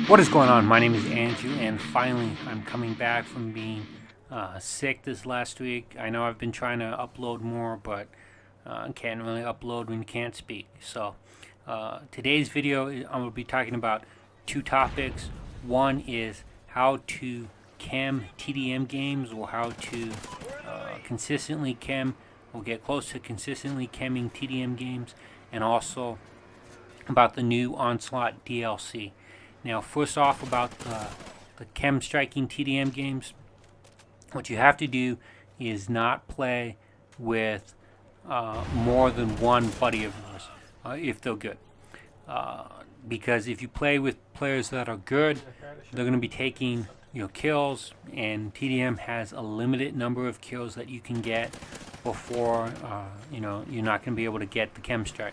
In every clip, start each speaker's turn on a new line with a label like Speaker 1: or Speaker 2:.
Speaker 1: What is going on? My name is Andrew, and finally I'm coming back from being sick this last week. I know I've been trying to upload more, but can't really upload when you can't speak. So today's video, I'm going to be talking about two topics. One is how to KEM TDM games, or how to consistently KEM, or get close to consistently KEMing TDM games, and also about the new Onslaught DLC. Now, first off, about the KEM striking TDM games, what you have to do is not play with more than one buddy of yours, if they're good. Because if you play with players that are good, they're going to be taking kills, and TDM has a limited number of kills that you can get before you're not going to be able to get the KEM strike.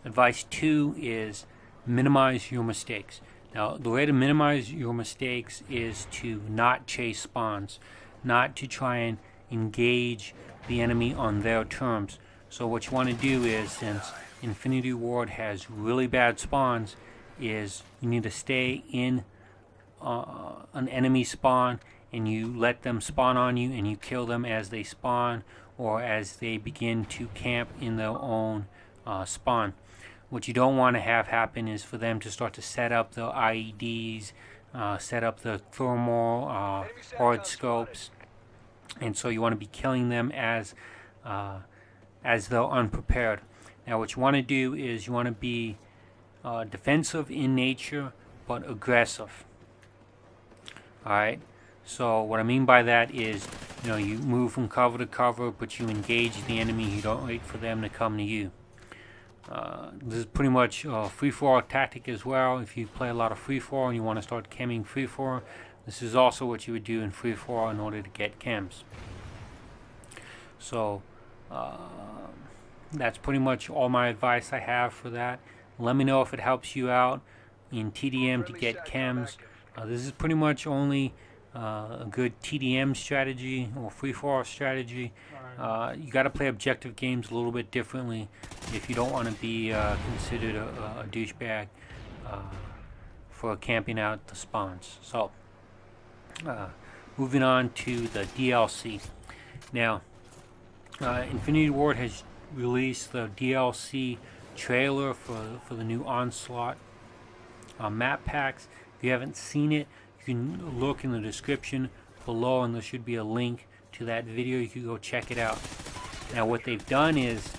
Speaker 1: Advice 2 is minimize your mistakes. Now, the way to minimize your mistakes is to not chase spawns, not to try and engage the enemy on their terms. So what you want to do is, since Infinity Ward has really bad spawns, is you need to stay in an enemy spawn, and you let them spawn on you, and you kill them as they spawn or as they begin to camp in their own spawn. What you don't want to have happen is for them to start to set up the IEDs, set up the thermal horde scopes, and so you want to be killing them as they're unprepared. Now, what you want to do is you want to be defensive in nature but aggressive. All right. So what I mean by that is, you move from cover to cover, but you engage the enemy. You don't wait for them to come to you. This is pretty much a free-for-all tactic as well. If you play a lot of free-for-all and you want to start KEMing free-for-all, this is also what you would do in free-for-all in order to get KEMs. So that's pretty much all my advice I have for that. Let me know if it helps you out in TDM to get KEMs. This is pretty much only a good TDM strategy or free-for-all strategy. You got to play objective games a little bit differently if you don't want to be considered a douchebag for camping out the spawns. So, moving on to the DLC. Now, Infinity Ward has released the DLC trailer for the new Onslaught map packs. If you haven't seen it, you can look in the description below, and there should be a link to that video. You can go check it out. Now, what they've done is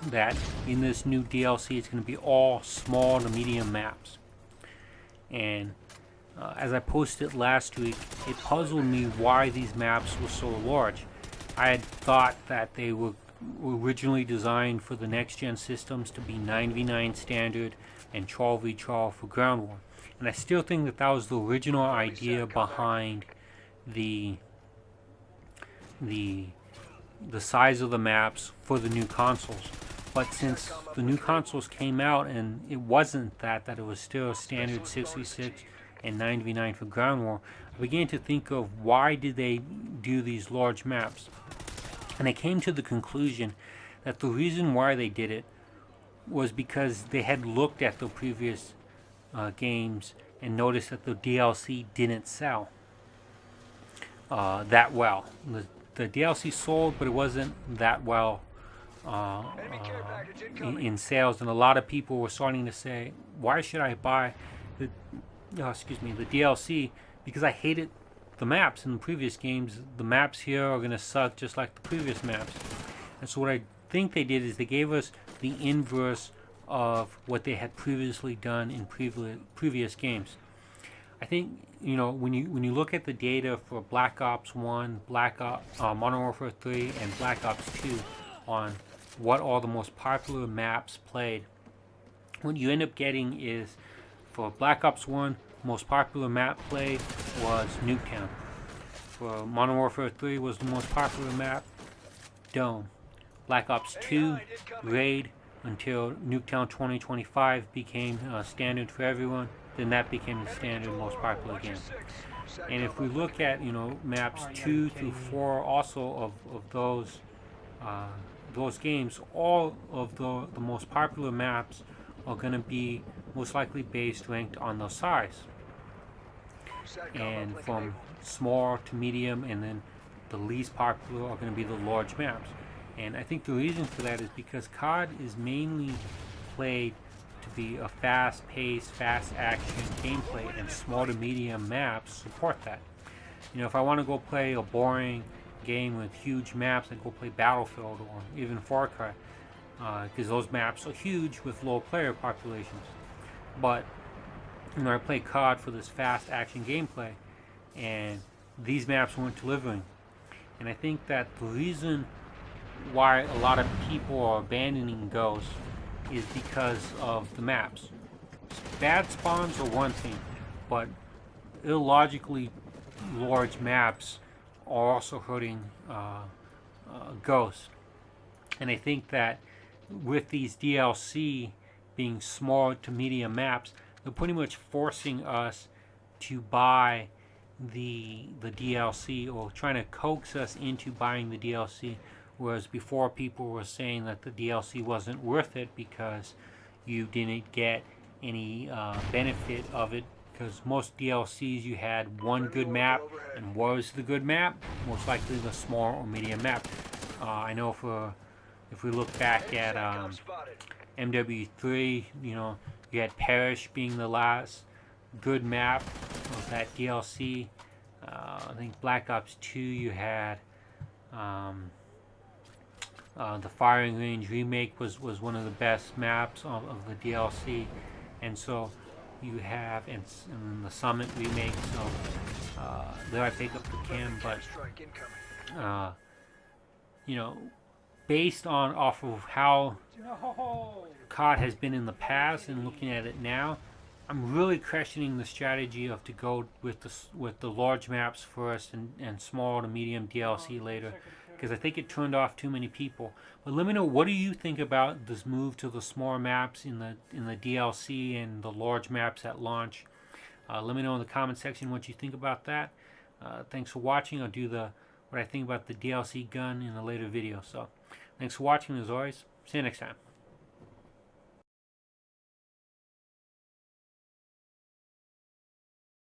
Speaker 1: that in this new DLC, it's going to be all small to medium maps. And as I posted last week, it puzzled me why these maps were so large. I had thought that they were originally designed for the next-gen systems to be 9v9 standard and 12v12 for ground war. And I still think that that was the original idea behind the size of the maps for the new consoles. But since the new consoles came out and it wasn't that it was still a standard 6v6 and 9v9 for ground war, I began to think of why did they do these large maps. And I came to the conclusion that the reason why they did it was because they had looked at the previous games and noticed that the DLC didn't sell that well. The DLC sold, but it wasn't that well in sales, and a lot of people were starting to say, why should I buy the DLC, because I hated the maps in the previous games. The maps here are going to suck just like the previous maps. And so what I think they did is they gave us the inverse of what they had previously done in previous games. I think when you look at the data for Black Ops 1, Modern Warfare 3, and Black Ops 2 on what are the most popular maps played, what you end up getting is, for Black Ops 1, most popular map played was Nuketown. For Modern Warfare 3 was the most popular map, Dome. Black Ops 2, Raid, until Nuketown 2025 became standard for everyone. Then that became the standard most popular game. And if we look at maps 2 through 4 also of those games, all of the most popular maps are going to be most likely based ranked on the size, and from small to medium, and then the least popular are going to be the large maps. And I think the reason for that is because COD is mainly played to be a fast-paced, fast-action gameplay, and small to medium maps support that. You know, if I want to go play a boring game with huge maps, I go play Battlefield or even Far Cry, because those maps are huge with low player populations. But you know, I play COD for this fast-action gameplay, and these maps weren't delivering. And I think that the reason why a lot of people are abandoning Ghost is because of the maps. Bad spawns are one thing, but illogically large maps are also hurting Ghost. And I think that with these DLC being small to medium maps, they're pretty much forcing us to buy the DLC, or trying to coax us into buying the DLC. Whereas before, people were saying that the DLC wasn't worth it because you didn't get any benefit of it, because most DLCs you had one good map, and what was the good map? Most likely the small or medium map. I know if we look back at MW3, you know, you had Parish being the last good map of that DLC. I think Black Ops 2, you had the Firing Range remake was one of the best maps of the DLC, and so you have, and the Summit remake. So there I pick up the K.E.M, but you know, based off of how COD has been in the past and looking at it now, I'm really questioning the strategy of to go with the large maps first and small to medium DLC later, because I think it turned off too many people. But let me know, what do you think about this move to the smaller maps in the DLC and the large maps at launch? Let me know in the comment section what you think about that. Thanks for watching. I'll do what I think about the DLC gun in a later video. So thanks for watching, as always. See you next time.